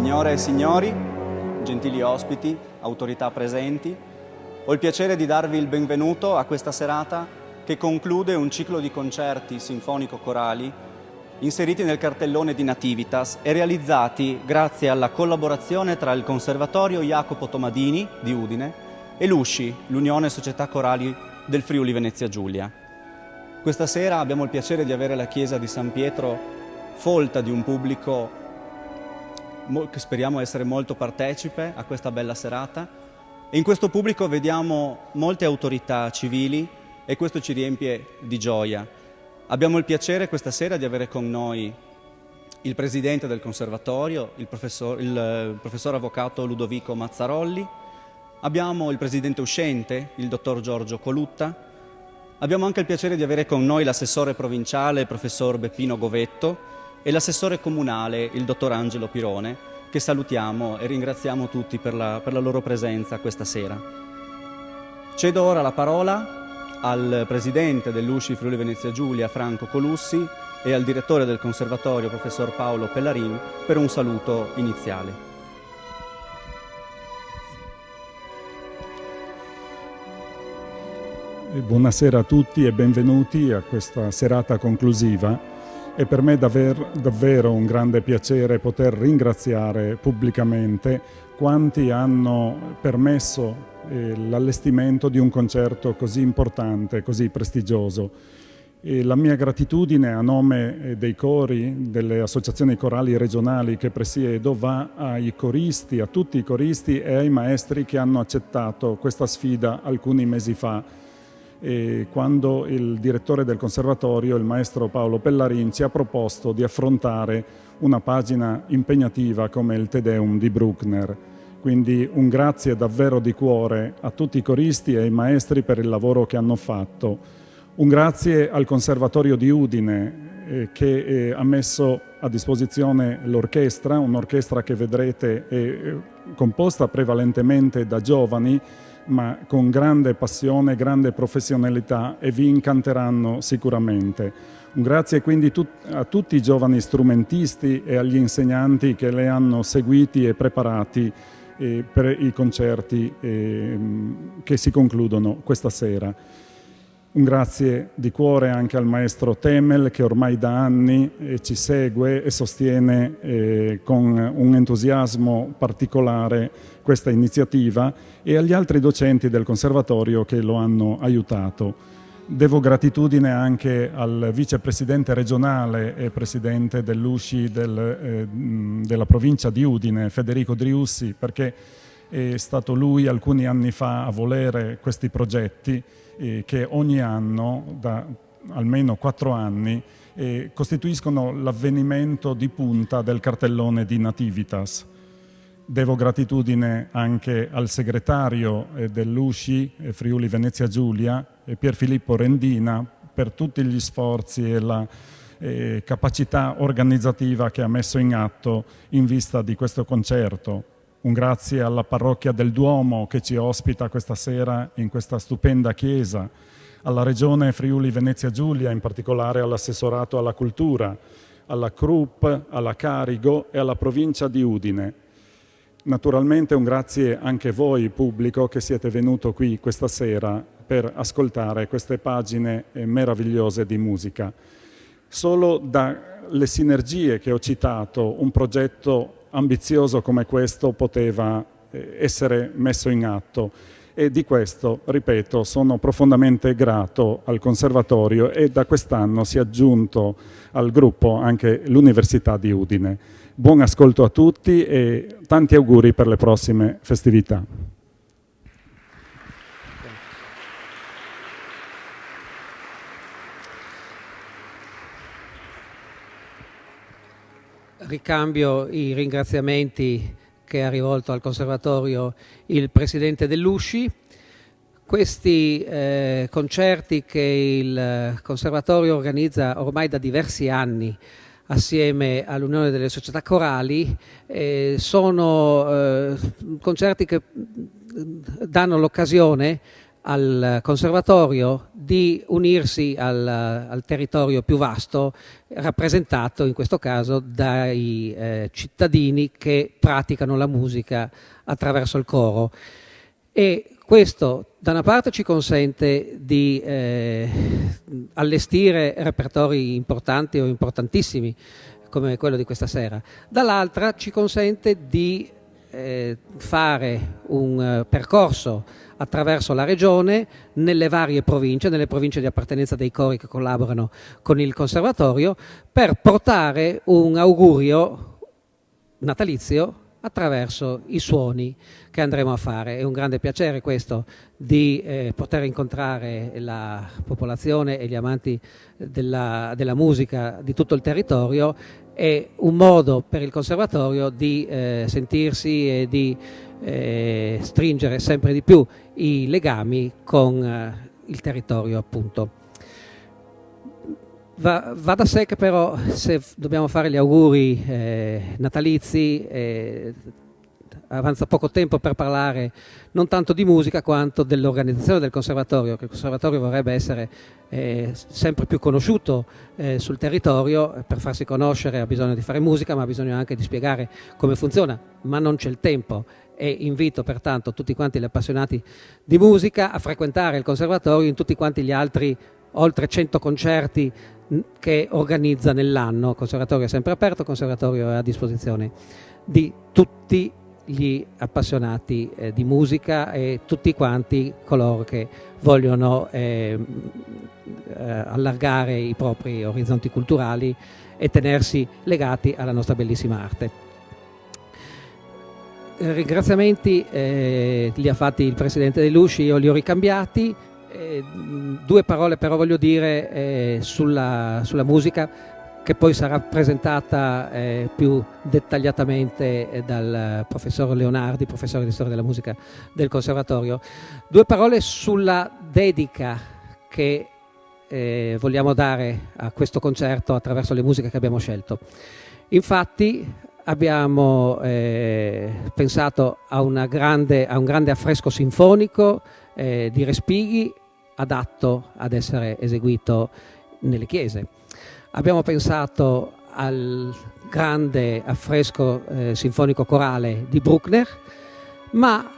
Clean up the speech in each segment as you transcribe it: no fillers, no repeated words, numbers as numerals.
Signore e signori, gentili ospiti, autorità presenti, ho il piacere di darvi il benvenuto a questa serata che conclude un ciclo di concerti sinfonico-corali inseriti nel cartellone di Nativitas e realizzati grazie alla collaborazione tra il Conservatorio Jacopo Tomadini di Udine e l'USCI, l'Unione Società Corali del Friuli Venezia Giulia. Questa sera abbiamo il piacere di avere la chiesa di San Pietro folta di un pubblico che speriamo essere molto partecipe a questa bella serata, e in questo pubblico vediamo molte autorità civili e questo ci riempie di gioia. Abbiamo il piacere questa sera di avere con noi il presidente del conservatorio, il professor avvocato Ludovico Mazzarolli, abbiamo il presidente uscente, il dottor Giorgio Colutta, abbiamo anche il piacere di avere con noi l'assessore provinciale, il professor Beppino Govetto, e l'assessore comunale, il dottor Angelo Pirone, che salutiamo e ringraziamo tutti per la loro presenza questa sera. Cedo ora la parola al presidente dell'USCI Friuli Venezia Giulia, Franco Colussi, e al direttore del conservatorio, professor Paolo Pellarin, per un saluto iniziale. Buonasera a tutti e benvenuti a questa serata conclusiva. È per me davvero un grande piacere poter ringraziare pubblicamente quanti hanno permesso l'allestimento di un concerto così importante, così prestigioso. E la mia gratitudine a nome dei cori, delle associazioni corali regionali che presiedo, va ai coristi, a tutti i coristi e ai maestri che hanno accettato questa sfida alcuni mesi fa. E quando il direttore del conservatorio, il maestro Paolo Pellarin, ci ha proposto di affrontare una pagina impegnativa come il Te Deum di Bruckner. Quindi un grazie davvero di cuore a tutti i coristi e ai maestri per il lavoro che hanno fatto. Un grazie al Conservatorio di Udine che ha messo a disposizione l'orchestra, un'orchestra che vedrete è composta prevalentemente da giovani, ma con grande passione, grande professionalità, e vi incanteranno sicuramente. Un grazie quindi a tutti i giovani strumentisti e agli insegnanti che le hanno seguiti e preparati per i concerti che si concludono questa sera. Un grazie di cuore anche al maestro Temel, che ormai da anni ci segue e sostiene con un entusiasmo particolare questa iniziativa, e agli altri docenti del conservatorio che lo hanno aiutato. Devo gratitudine anche al vicepresidente regionale e presidente dell'USCI della provincia di Udine, Federico Driussi, perché è stato lui alcuni anni fa a volere questi progetti che ogni anno, da almeno 4 anni, costituiscono l'avvenimento di punta del cartellone di Nativitas. Devo gratitudine anche al segretario dell'USCI Friuli Venezia Giulia, Pier Filippo Rendina, per tutti gli sforzi e la capacità organizzativa che ha messo in atto in vista di questo concerto. Un grazie alla parrocchia del Duomo che ci ospita questa sera in questa stupenda chiesa, alla Regione Friuli Venezia Giulia, in particolare all'assessorato alla cultura, alla CRUP, alla Carigo e alla provincia di Udine. Naturalmente un grazie anche voi, pubblico, che siete venuto qui questa sera per ascoltare queste pagine meravigliose di musica. Solo dalle sinergie che ho citato, un progetto ambizioso come questo poteva essere messo in atto, e di questo, ripeto, sono profondamente grato al Conservatorio, e da quest'anno si è aggiunto al gruppo anche l'Università di Udine. Buon ascolto a tutti e tanti auguri per le prossime festività. Ricambio i ringraziamenti che ha rivolto al Conservatorio il presidente dell'USCI. Questi concerti che il Conservatorio organizza ormai da diversi anni assieme all'Unione delle Società Corali sono concerti che danno l'occasione al Conservatorio di unirsi al territorio più vasto, rappresentato in questo caso dai cittadini che praticano la musica attraverso il coro. E questo da una parte ci consente di allestire repertori importanti o importantissimi come quello di questa sera, dall'altra ci consente di fare un percorso attraverso la regione, nelle varie province, nelle province di appartenenza dei cori che collaborano con il conservatorio, per portare un augurio natalizio attraverso i suoni che andremo a fare. È un grande piacere questo di poter incontrare la popolazione e gli amanti della musica di tutto il territorio. È un modo per il conservatorio di sentirsi e di stringere sempre di più i legami con il territorio, appunto. Va da sé che però, se dobbiamo fare gli auguri natalizi, avanza poco tempo per parlare non tanto di musica quanto dell'organizzazione del conservatorio, che il conservatorio vorrebbe essere sempre più conosciuto sul territorio. Per farsi conoscere ha bisogno di fare musica, ma ha bisogno anche di spiegare come funziona, ma non c'è il tempo. E invito pertanto tutti quanti gli appassionati di musica a frequentare il conservatorio in tutti quanti gli altri oltre 100 concerti che organizza nell'anno. Il conservatorio è sempre aperto, il conservatorio è a disposizione di tutti gli appassionati di musica e tutti quanti coloro che vogliono allargare i propri orizzonti culturali e tenersi legati alla nostra bellissima arte. Ringraziamenti li ha fatti il presidente Delusci, io li ho ricambiati. Due parole però voglio dire sulla musica, che poi sarà presentata più dettagliatamente dal professor Leonardi, professore di storia della musica del conservatorio. Due parole sulla dedica che vogliamo dare a questo concerto attraverso le musiche che abbiamo scelto. Infatti abbiamo pensato a un grande affresco sinfonico di Respighi, adatto ad essere eseguito nelle chiese. Abbiamo pensato al grande affresco sinfonico corale di Bruckner, ma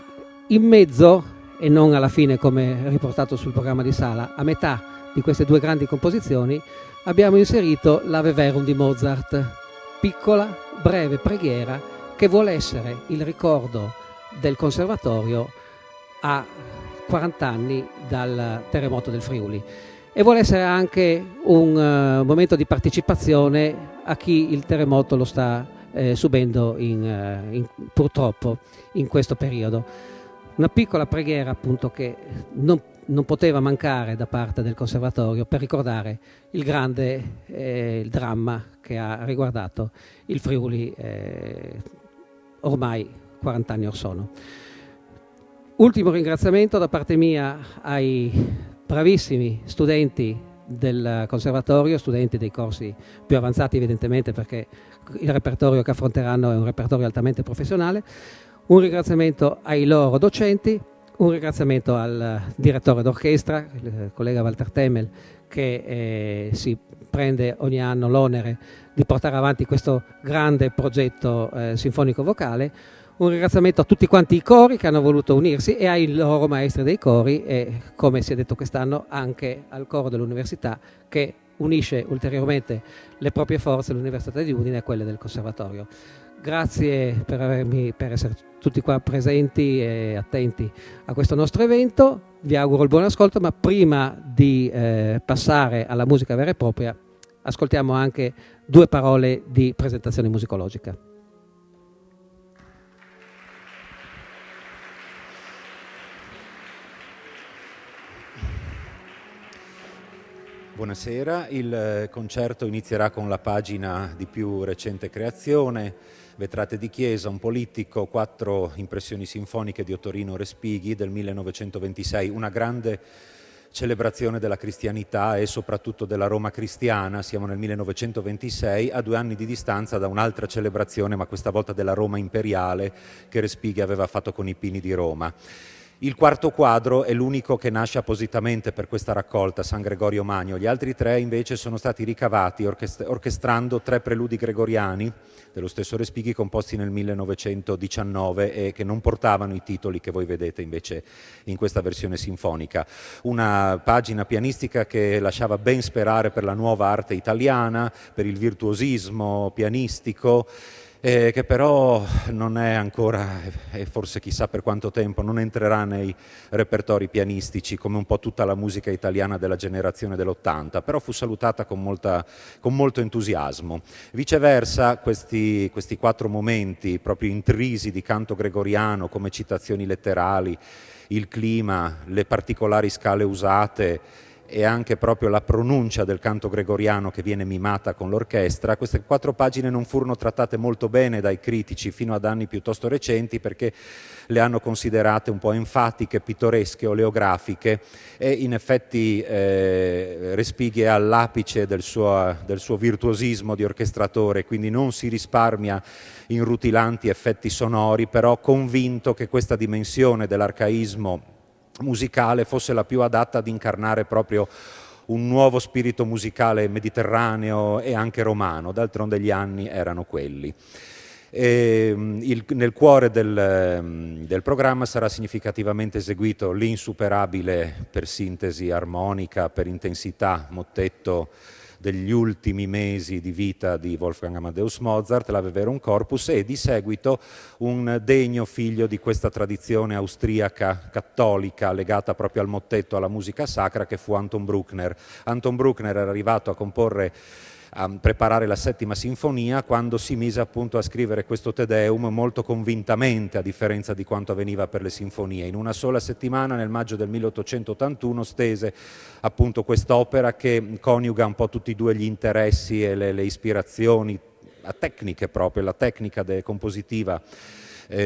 in mezzo, e non alla fine come riportato sul programma di sala, a metà di queste due grandi composizioni abbiamo inserito l'Ave Verum di Mozart, piccola, breve preghiera che vuole essere il ricordo del conservatorio a 40 anni dal terremoto del Friuli, e vuole essere anche un momento di partecipazione a chi il terremoto lo sta subendo purtroppo in questo periodo. Una piccola preghiera appunto che non poteva mancare da parte del conservatorio per ricordare il grande il dramma che ha riguardato il Friuli ormai 40 anni or sono. Ultimo ringraziamento da parte mia ai bravissimi studenti del conservatorio, studenti dei corsi più avanzati evidentemente, perché il repertorio che affronteranno è un repertorio altamente professionale. Un ringraziamento ai loro docenti, un ringraziamento al direttore d'orchestra, il collega Walter Temmel, che si prende ogni anno l'onere di portare avanti questo grande progetto sinfonico vocale. Un ringraziamento a tutti quanti i cori che hanno voluto unirsi e ai loro maestri dei cori, e come si è detto quest'anno anche al coro dell'università, che unisce ulteriormente le proprie forze, l'Università di Udine, a quelle del Conservatorio. Grazie per essere tutti qua presenti e attenti a questo nostro evento. Vi auguro il buon ascolto, ma prima di passare alla musica vera e propria ascoltiamo anche due parole di presentazione musicologica. Buonasera, il concerto inizierà con la pagina di più recente creazione, Vetrate di chiesa, un polittico, 4 impressioni sinfoniche di Ottorino Respighi del 1926, una grande celebrazione della cristianità e soprattutto della Roma cristiana. Siamo nel 1926, a 2 anni di distanza da un'altra celebrazione, ma questa volta della Roma imperiale, che Respighi aveva fatto con i Pini di Roma. Il quarto quadro è l'unico che nasce appositamente per questa raccolta, San Gregorio Magno. Gli altri tre invece sono stati ricavati orchestrando 3 preludi gregoriani dello stesso Respighi composti nel 1919 e che non portavano i titoli che voi vedete invece in questa versione sinfonica. Una pagina pianistica che lasciava ben sperare per la nuova arte italiana, per il virtuosismo pianistico, che però non è ancora, e forse chissà per quanto tempo, non entrerà nei repertori pianistici come un po' tutta la musica italiana della generazione dell'80, però fu salutata con molto entusiasmo. Viceversa, questi 4 momenti proprio intrisi di canto gregoriano, come citazioni letterali, il clima, le particolari scale usate, e anche proprio la pronuncia del canto gregoriano che viene mimata con l'orchestra, queste 4 pagine non furono trattate molto bene dai critici fino ad anni piuttosto recenti, perché le hanno considerate un po' enfatiche, pittoresche, oleografiche, e in effetti Respighi è all'apice del suo virtuosismo di orchestratore, quindi non si risparmia in rutilanti effetti sonori, però convinto che questa dimensione dell'arcaismo musicale fosse la più adatta ad incarnare proprio un nuovo spirito musicale mediterraneo e anche romano. D'altronde gli anni erano quelli. Nel cuore del programma sarà significativamente eseguito l'insuperabile, per sintesi armonica, per intensità, mottetto degli ultimi mesi di vita di Wolfgang Amadeus Mozart, l'Ave Verum Corpus, e di seguito un degno figlio di questa tradizione austriaca cattolica legata proprio al mottetto, alla musica sacra, che fu Anton Bruckner. Anton Bruckner era arrivato a preparare la 7ª sinfonia quando si mise appunto a scrivere questo Te Deum molto convintamente, a differenza di quanto avveniva per le sinfonie. In una sola settimana, nel maggio del 1881, stese appunto quest'opera che coniuga un po' tutti e 2 gli interessi e le ispirazioni tecniche proprio, la tecnica compositiva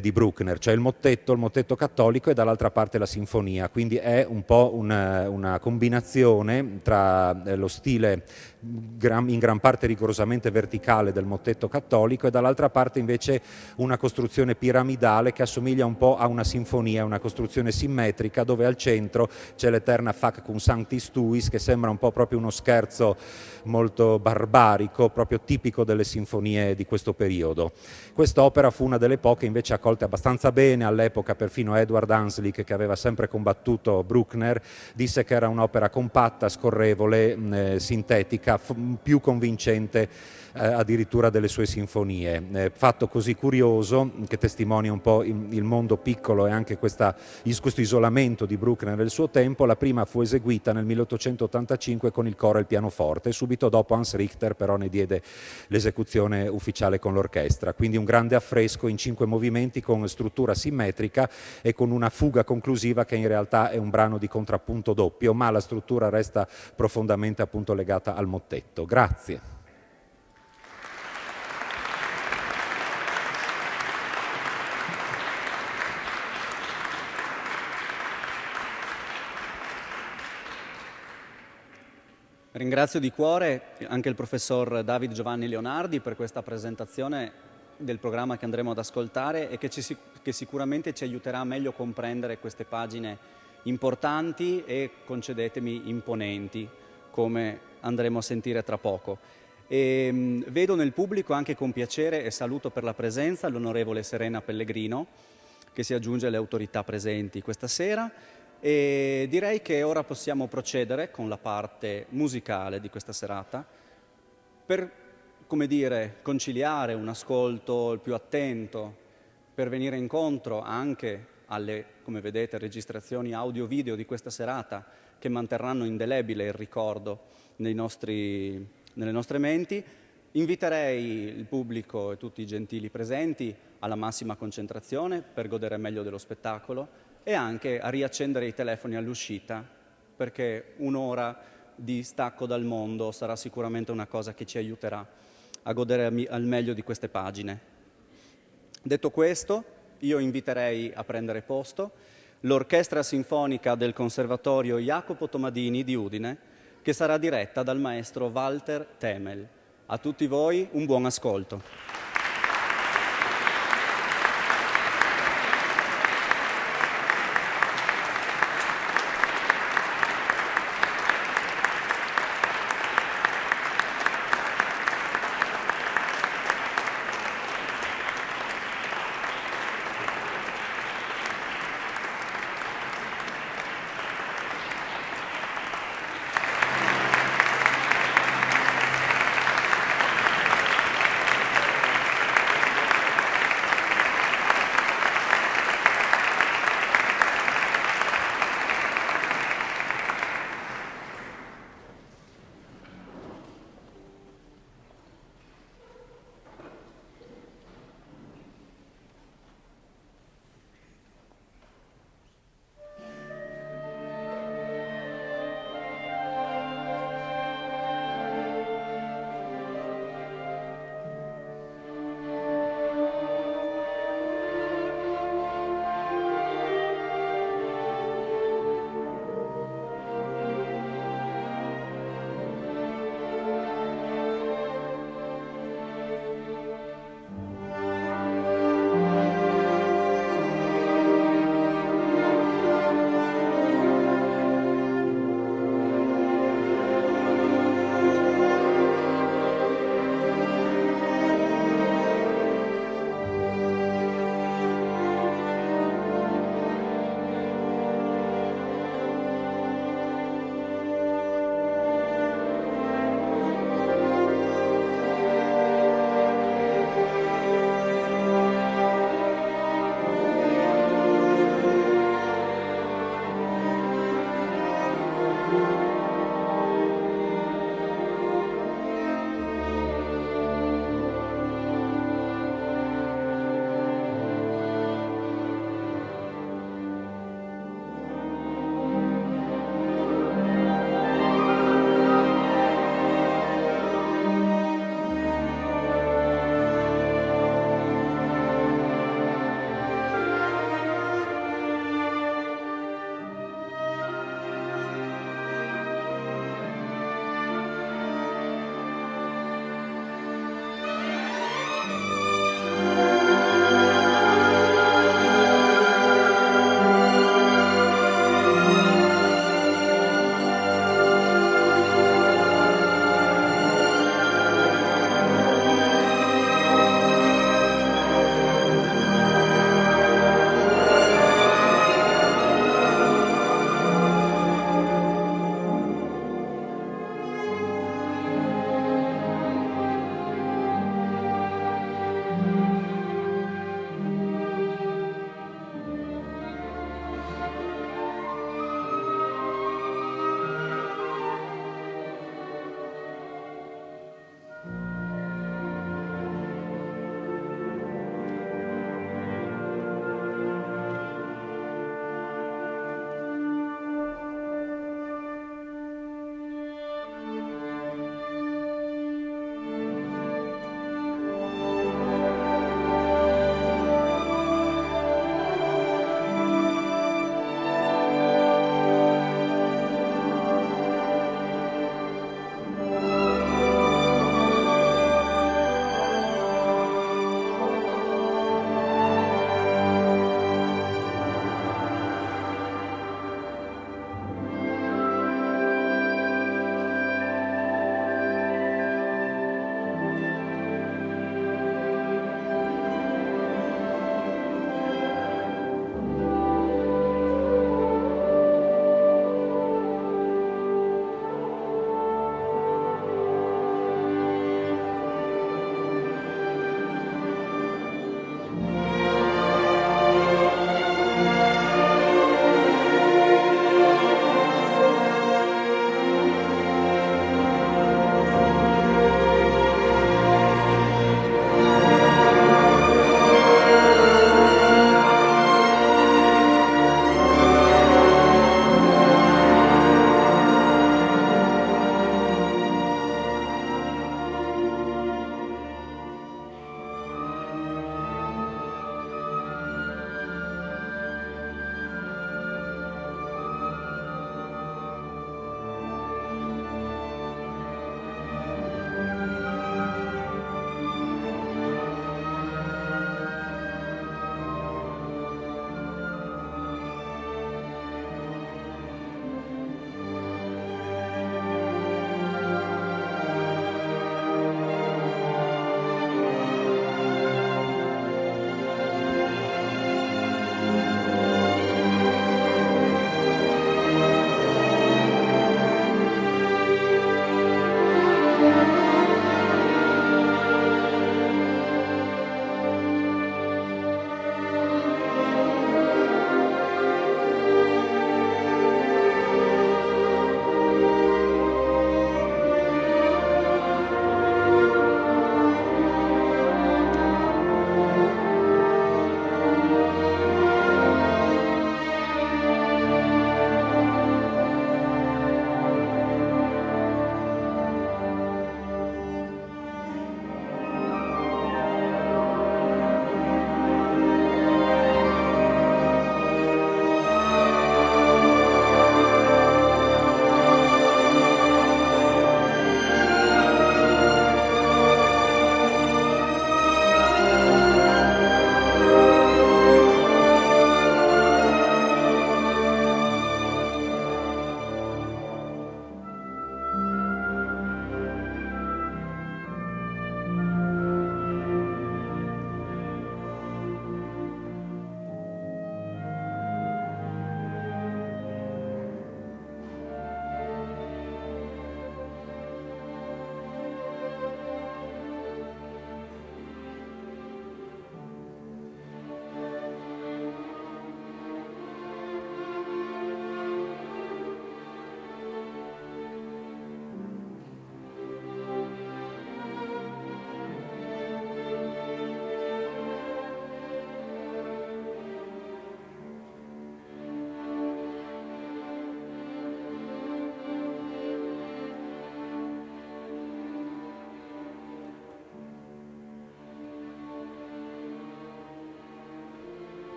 di Bruckner, cioè il mottetto cattolico, e dall'altra parte la sinfonia. Quindi è un po' una combinazione tra lo stile in gran parte rigorosamente verticale del mottetto cattolico e dall'altra parte invece una costruzione piramidale che assomiglia un po' a una sinfonia, una costruzione simmetrica dove al centro c'è l'Eterna Fac cum Sanctis Tuis, che sembra un po' proprio uno scherzo molto barbarico, proprio tipico delle sinfonie di questo periodo. Quest'opera fu una delle poche invece accolte abbastanza bene. All'epoca perfino Edward Hanslick, che aveva sempre combattuto Bruckner, disse che era un'opera compatta, scorrevole, sintetica, più convincente addirittura delle sue sinfonie. Fatto così curioso che testimonia un po' il mondo piccolo e anche questo isolamento di Bruckner nel suo tempo. La prima fu eseguita nel 1885 con il coro e il pianoforte, subito dopo Hans Richter però ne diede l'esecuzione ufficiale con l'orchestra. Quindi un grande affresco in 5 movimenti con struttura simmetrica e con una fuga conclusiva che in realtà è un brano di contrappunto doppio, ma la struttura resta profondamente appunto legata al mottetto. Grazie. Ringrazio di cuore anche il professor David Giovanni Leonardi per questa presentazione del programma che andremo ad ascoltare e che sicuramente ci aiuterà a meglio comprendere queste pagine importanti e, concedetemi, imponenti, come andremo a sentire tra poco. Vedo nel pubblico anche con piacere e saluto per la presenza l'onorevole Serena Pellegrino, che si aggiunge alle autorità presenti questa sera. E direi che ora possiamo procedere con la parte musicale di questa serata per, come dire, conciliare un ascolto il più attento, per venire incontro anche alle, come vedete, registrazioni audio-video di questa serata che manterranno indelebile il ricordo nelle nostre menti. Inviterei il pubblico e tutti i gentili presenti alla massima concentrazione per godere meglio dello spettacolo e anche a riaccendere i telefoni all'uscita, perché un'ora di stacco dal mondo sarà sicuramente una cosa che ci aiuterà a godere al meglio di queste pagine. Detto questo, io inviterei a prendere posto l'Orchestra Sinfonica del Conservatorio Jacopo Tomadini di Udine, che sarà diretta dal maestro Walter Temel. A tutti voi un buon ascolto.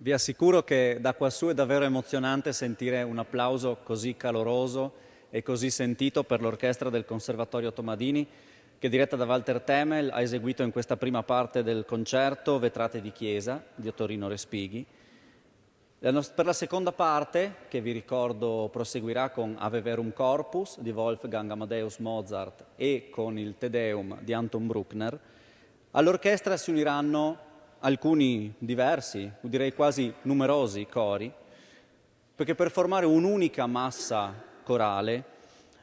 Vi assicuro che da quassù è davvero emozionante sentire un applauso così caloroso e così sentito per l'orchestra del Conservatorio Tomadini, che diretta da Walter Themel ha eseguito in questa prima parte del concerto Vetrate di chiesa di Ottorino Respighi. Per la seconda parte, che vi ricordo proseguirà con Ave Verum Corpus di Wolfgang Amadeus Mozart e con il Te Deum di Anton Bruckner, all'orchestra si uniranno alcuni diversi, direi quasi numerosi cori, perché per formare un'unica massa corale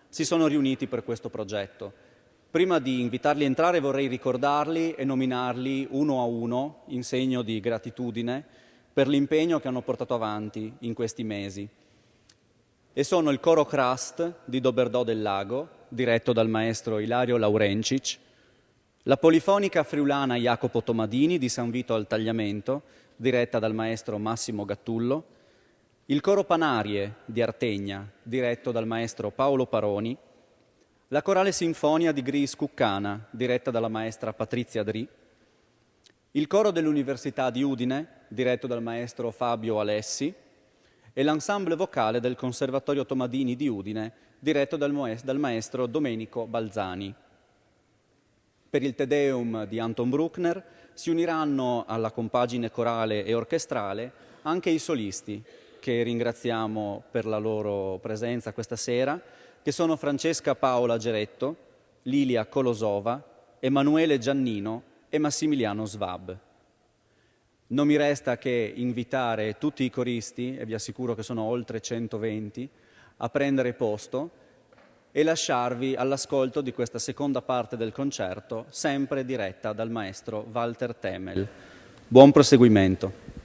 si sono riuniti per questo progetto. Prima di invitarli a entrare vorrei ricordarli e nominarli uno a uno in segno di gratitudine per l'impegno che hanno portato avanti in questi mesi. E sono il coro Krast di Doberdò del Lago, diretto dal maestro Ilario Laurencic, la Polifonica Friulana Jacopo Tomadini di San Vito al Tagliamento, diretta dal maestro Massimo Gattullo, il coro Panarie di Artegna, diretto dal maestro Paolo Paroni, la Corale Sinfonia di Gris Cuccana, diretta dalla maestra Patrizia Dri, il coro dell'Università di Udine, diretto dal maestro Fabio Alessi, e l'ensemble vocale del Conservatorio Tomadini di Udine, diretto dal maestro Domenico Balzani. Per il Te Deum di Anton Bruckner si uniranno alla compagine corale e orchestrale anche i solisti, che ringraziamo per la loro presenza questa sera, che sono Francesca Paola Geretto, Lilia Colosova, Emanuele Giannino e Massimiliano Svab. Non mi resta che invitare tutti i coristi, e vi assicuro che sono oltre 120, a prendere posto e lasciarvi all'ascolto di questa seconda parte del concerto, sempre diretta dal maestro Walter Themel. Buon proseguimento.